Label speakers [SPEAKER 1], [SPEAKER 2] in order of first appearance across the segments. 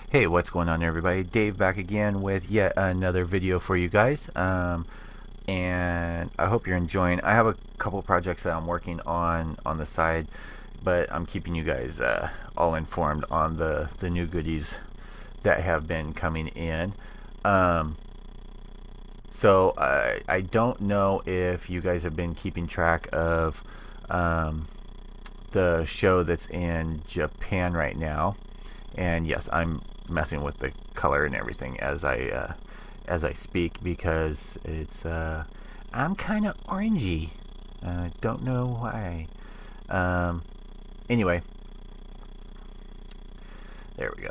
[SPEAKER 1] Hey, what's going on, everybody? Dave back again with yet another video for you guys. And I hope you're enjoying. I have a couple projects that I'm working on the side, but I'm keeping you guys all informed on the new goodies that have been coming in. Um, I don't know if you guys have been keeping track of the show that's in Japan right now. And yes, I'm messing with the color and everything as I speak because it's I'm kind of orangey. Don't know why. Um, anyway, there we go.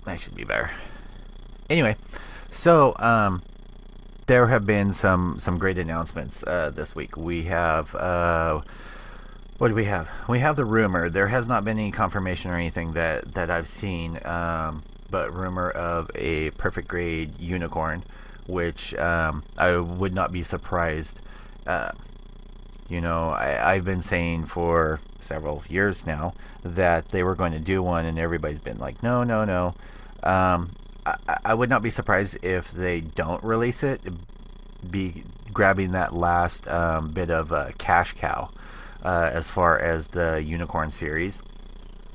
[SPEAKER 1] That should be better. Anyway, so there have been some great announcements this week. We have what do we have? We have the rumor. There has not been any confirmation or anything that I've seen, but rumor of a perfect grade unicorn, which I would not be surprised. Uh, I've been saying for several years now that they were going to do one, and everybody's been like, no, no, no. I would not be surprised if they don't release it, be grabbing that last bit of cash cow as far as the unicorn series,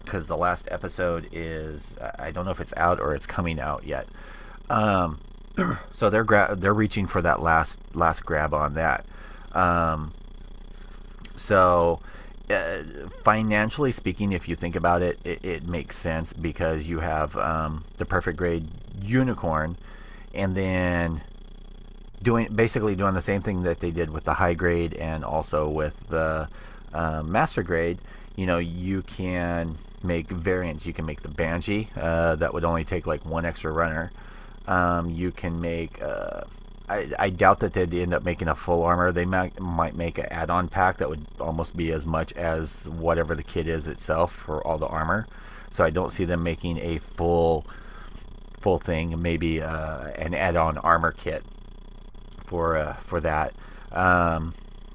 [SPEAKER 1] because the last episode is I don't know if it's out or it's coming out yet. Um, so they're reaching for that last grab on that. Um, so financially speaking, if you think about it, it makes sense because you have the perfect grade unicorn, and then basically doing the same thing that they did with the high grade and also with the master grade. You can make variants. You can make the banshee that would only take like one extra runner. You can make I doubt that they'd end up making a full armor. They might make an add-on pack that would almost be as much as whatever the kit is itself for all the armor. So I don't see them making a full thing. Maybe an add-on armor kit for that.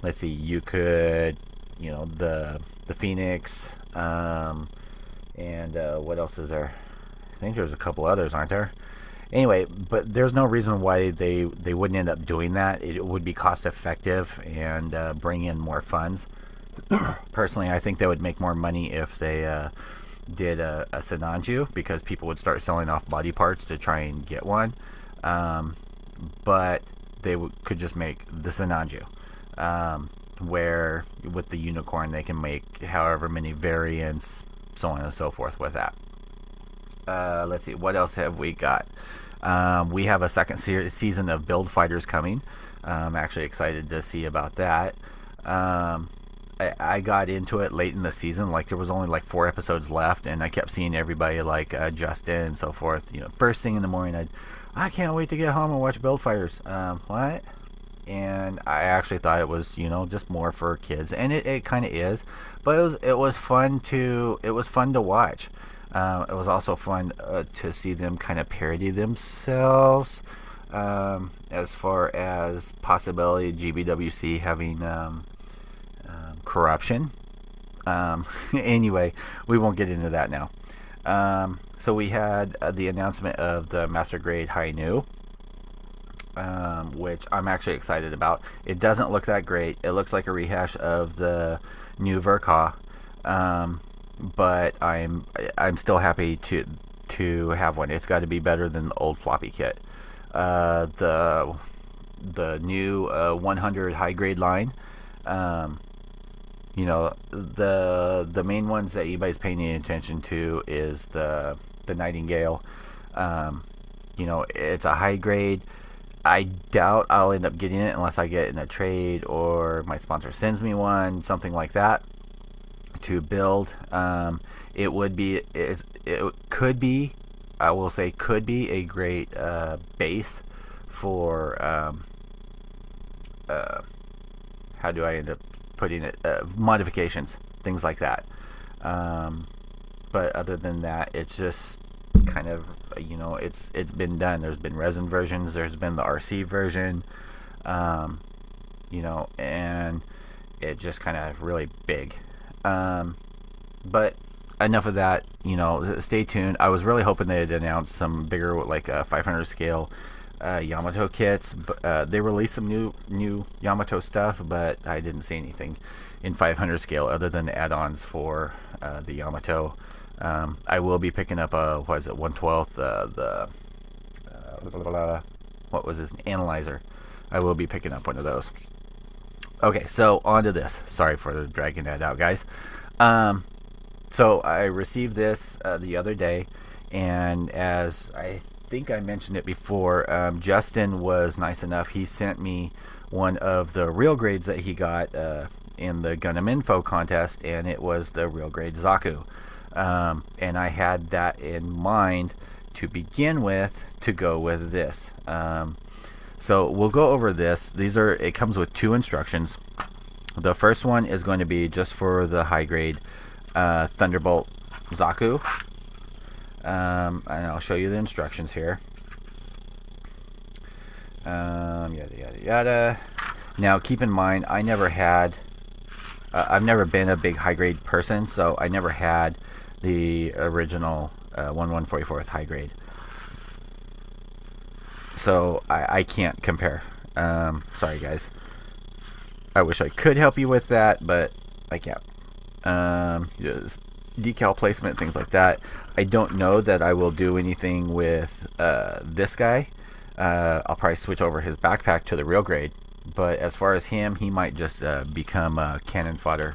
[SPEAKER 1] Let's see. You could, the phenex, and what else is there? I think there's a couple others, aren't there? Anyway, but there's no reason why they wouldn't end up doing that. It would be cost effective and bring in more funds. Personally, I think they would make more money if they did a sinanju, because people would start selling off body parts to try and get one. But they could just make the sinanju, where with the unicorn they can make however many variants, so on and so forth with that. Let's see, what else have we got? We have a second season of Build Fighters coming. I'm actually excited to see about that. I got into it late in the season, like there was only like 4 episodes left, and I kept seeing everybody like Justin and so forth. First thing in the morning, I can't wait to get home and watch Build Fighters. What? And I actually thought it was just more for kids, and it kind of is, but it was fun to watch. It was also fun to see them kind of parody themselves, as far as possibility GBWC having corruption. Anyway, we won't get into that now. So we had the announcement of the Master Grade Hainu, which I'm actually excited about. It doesn't look that great. It looks like a rehash of the new Verka, but I'm still happy to have one. It's got to be better than the old floppy kit. The new 100 high grade line. The main ones that anybody's paying any attention to is the Nightingale. It's a high grade. I doubt I'll end up getting it unless I get in a trade or my sponsor sends me one, something like that, to build. It could be, I will say, could be a great base for how do I end up putting it? Modifications, things like that. But other than that, it's just kind of it's been done. There's been resin versions. There's been the RC version. And it just kind of really big. But enough of that. You know, stay tuned. I was really hoping they'd announce some bigger, like 500 scale Yamato kits. But they released some new Yamato stuff, but I didn't see anything in 500 scale other than add-ons for the Yamato. I will be picking up a, what is it, 1/12 what was his analyzer. I will be picking up one of those. Okay, so on to this. Sorry for dragging that out, guys. So I received this the other day, and as I think I mentioned it before, Justin was nice enough. He sent me one of the real grades that he got in the Gundam Info contest, and it was the real grade Zaku. And I had that in mind to begin with, to go with this. So we'll go over this. It comes with 2 instructions. The first one is going to be just for the high grade Thunderbolt Zaku. And I'll show you the instructions here. Yada yada yada. Now keep in mind, I've never been a big high grade person, so I never had the original 1/144th high grade. So I can't compare. Sorry guys. I wish I could help you with that, but I can't. Decal placement, things like that. I don't know that I will do anything with this guy. I'll probably switch over his backpack to the real grade. But as far as him, he might just become cannon fodder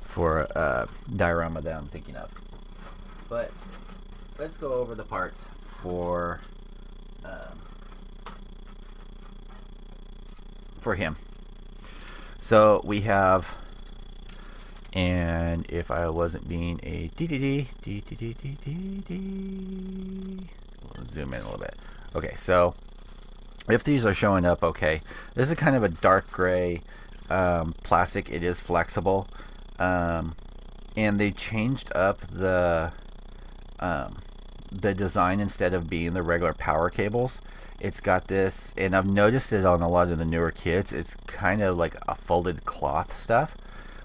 [SPEAKER 1] for a diorama that I'm thinking of. But let's go over the parts for him. So we have, and if I wasn't being a we'll zoom in a little bit. Okay, so if these are showing up okay, this is kind of a dark gray plastic. It is flexible, and they changed up the design. Instead of being the regular power cables, it's got this, and I've noticed it on a lot of the newer kits. It's kind of like a folded cloth stuff,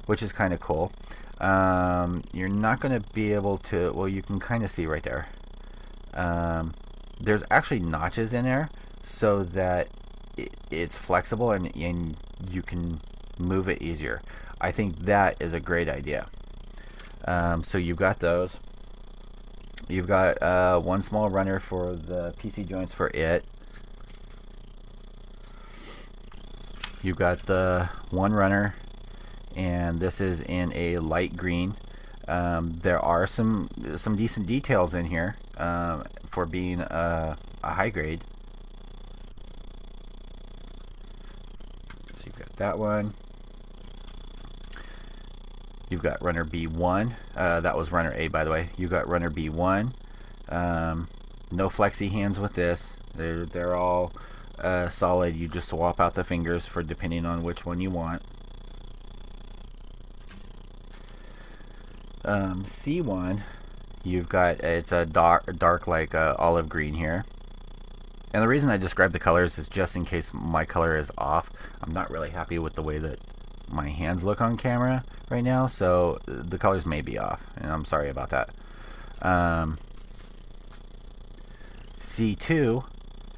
[SPEAKER 1] which is kind of cool. You're not going to be able to, well, you can kind of see right there. There's actually notches in there so that it's flexible and you can move it easier. I think that is a great idea. So you've got those. You've got one small runner for the PC joints for it. You've got the one runner, and this is in a light green. There are some decent details in here for being a high grade. So you've got that one. You've got runner B1. That was runner A, by the way. You've got runner B1. No flexi hands with this. They're all solid. You just swap out the fingers for depending on which one you want. C1, you've got, it's a dark like olive green here. And the reason I describe the colors is just in case my color is off. I'm not really happy with the way that my hands look on camera right now, so the colors may be off, and I'm sorry about that. C2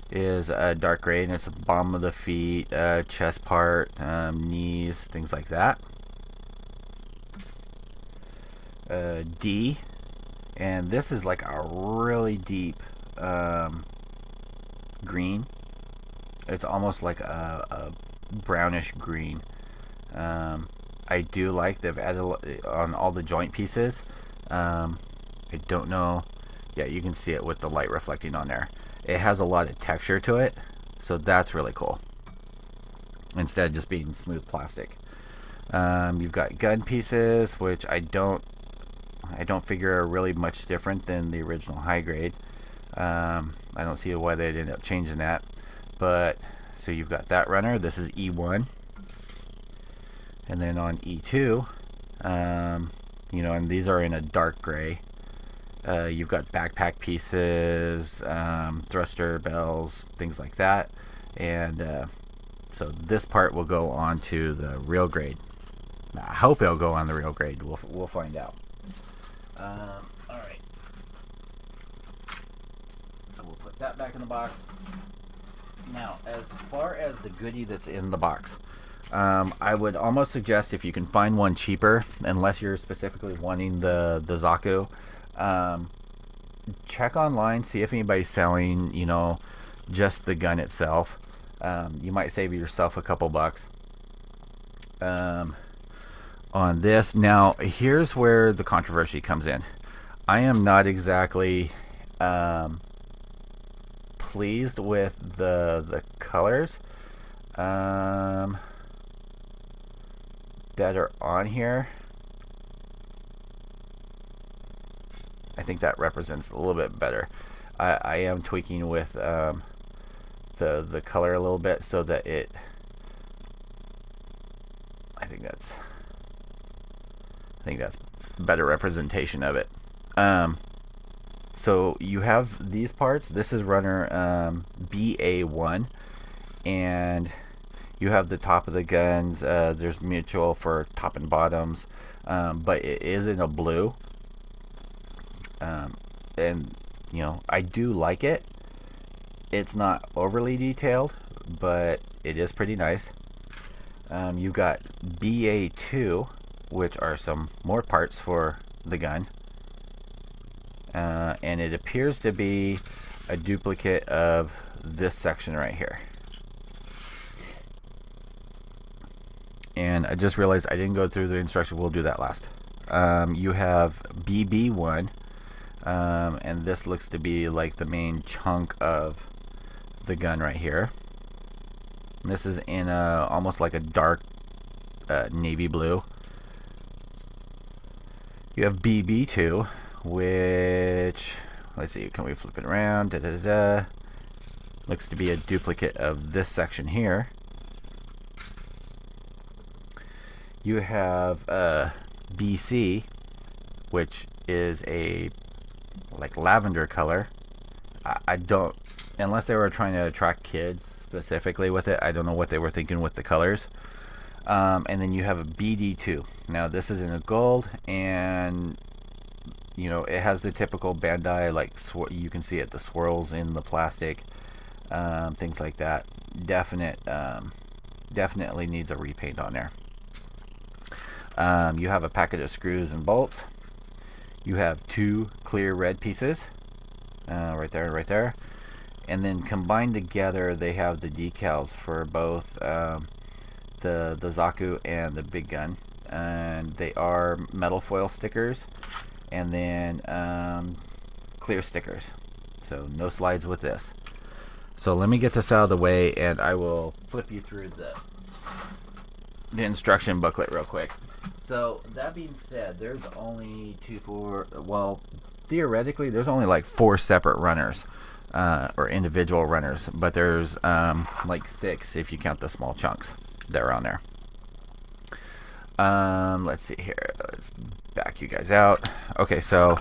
[SPEAKER 1] is a dark gray, and it's the bottom of the feet, chest part, knees, things like that. D, and this is like a really deep green. It's almost like a brownish green. I do like they've added on all the joint pieces. I don't know. Yeah, you can see it with the light reflecting on there. It has a lot of texture to it, so that's really cool. Instead of just being smooth plastic. You've got gun pieces, which I don't figure are really much different than the original high grade. I don't see why they'd end up changing that. But so you've got that runner. This is E1. And then on E2, you know, and these are in a dark gray. You've got backpack pieces, thruster bells, things like that. And so this part will go on to the real grade. I hope it'll go on the real grade. We'll find out. Alright. So we'll put that back in the box. Now, as far as the goodie that's in the box, I would almost suggest if you can find one cheaper, unless you're specifically wanting the Zaku, check online, see if anybody's selling, you know, just the gun itself. You might save yourself a couple bucks on this. Now, here's where the controversy comes in. I am not exactly pleased with the colors that are on here. I think that represents a little bit better. I am tweaking with the color a little bit so that it, I think that's better representation of it. So you have these parts. This is runner BA1, and you have the top of the guns. There's mutual for top and bottoms, but it is in a blue. And you know, I do like it. It's not overly detailed, but it is pretty nice. You've got BA2, which are some more parts for the gun. And it appears to be a duplicate of this section right here. And I just realized I didn't go through the instruction. We'll do that last. You have BB1, and this looks to be like the main chunk of the gun right here. This is in almost like a dark navy blue. You have BB2, which, let's see, can we flip it around? Looks to be a duplicate of this section here. You have BC, which is a like lavender color. I don't, unless they were trying to attract kids specifically with it, I don't know what they were thinking with the colors. And then you have a BD2. Now this is in a gold, and you know, it has the typical Bandai, like you can see it, the swirls in the plastic, things like that. Definitely needs a repaint on there. You have a packet of screws and bolts. You have two clear red pieces, right there, and then combined together they have the decals for both the Zaku and the big gun, and they are metal foil stickers, and then clear stickers. So no slides with this. So let me get this out of the way, and I will flip you through the instruction booklet real quick. So that being said, there's only well, theoretically there's only like 4 separate runners, or individual runners, but there's like 6 if you count the small chunks that are on there. Let's see here, let's back you guys out. Okay, so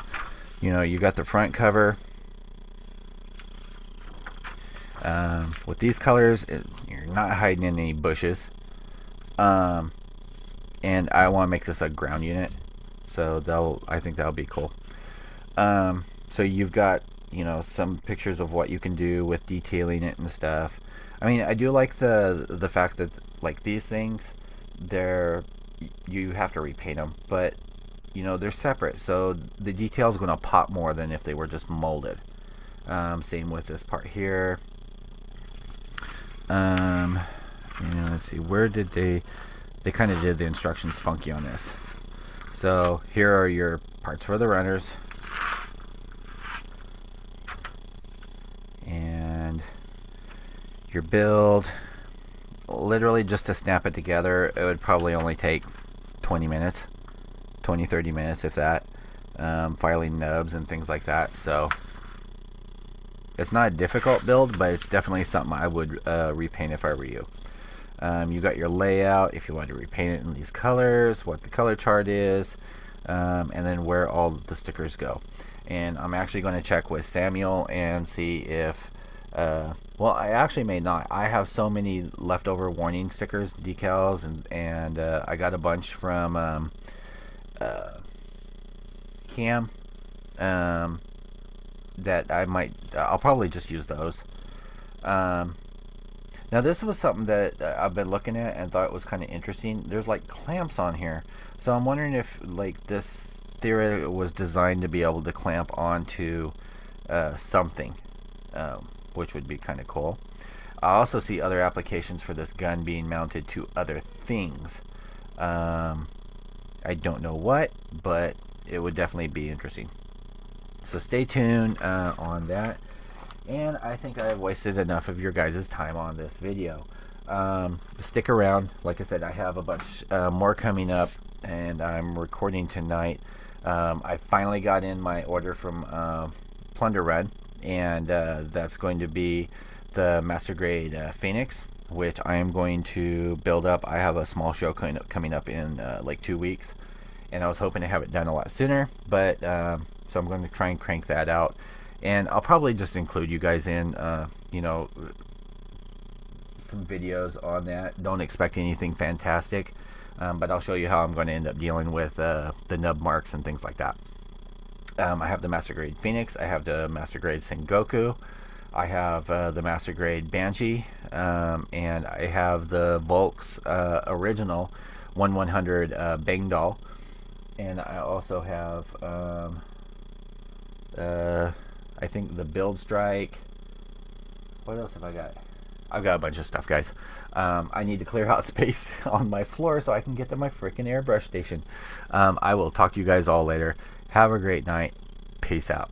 [SPEAKER 1] you know, you got the front cover. With these colors, you're not hiding in any bushes. And I want to make this a ground unit, so I think that'll be cool. So you've got, you know, some pictures of what you can do with detailing it and stuff. I mean, I do like the fact that like these things, you have to repaint them, but you know, they're separate, so the detail is going to pop more than if they were just molded. Same with this part here. You know, let's see, where did they kind of did the instructions funky on this. So here are your parts for the runners, and your build. Literally just to snap it together, it would probably only take 20 minutes, 20-30 minutes if that. Filing nubs and things like that. So it's not a difficult build, but it's definitely something I would repaint if I were you. You got your layout if you want to repaint it in these colors, what the color chart is, and then where all the stickers go. And I'm actually going to check with Samuel and see if well, I actually may not. I have so many leftover warning stickers, decals, and I got a bunch from cam that I'll probably just use those. Now this was something that I've been looking at and thought was kind of interesting. There's like clamps on here, so I'm wondering if like this theory was designed to be able to clamp onto something, which would be kind of cool. I also see other applications for this gun being mounted to other things. I don't know what, but it would definitely be interesting. So stay tuned on that. And I think I have wasted enough of your guys' time on this video. Stick around. Like I said, I have a bunch more coming up, and I'm recording tonight. I finally got in my order from Plunder Run, and that's going to be the Master Grade Phenex, which I am going to build up. I have a small show coming up in like 2 weeks, and I was hoping to have it done a lot sooner, but so I'm going to try and crank that out. And I'll probably just include you guys in, you know, some videos on that. Don't expect anything fantastic, but I'll show you how I'm going to end up dealing with the nub marks and things like that. I have the Master Grade Phenex. I have the Master Grade Sengoku. I have the Master Grade Banshee, and I have the Volks original 1/100 Bang Doll. And I also have I think the Build Strike. What else have I got? I've got a bunch of stuff, guys. I need to clear out space on my floor so I can get to my freaking airbrush station. I will talk to you guys all later. Have a great night. Peace out.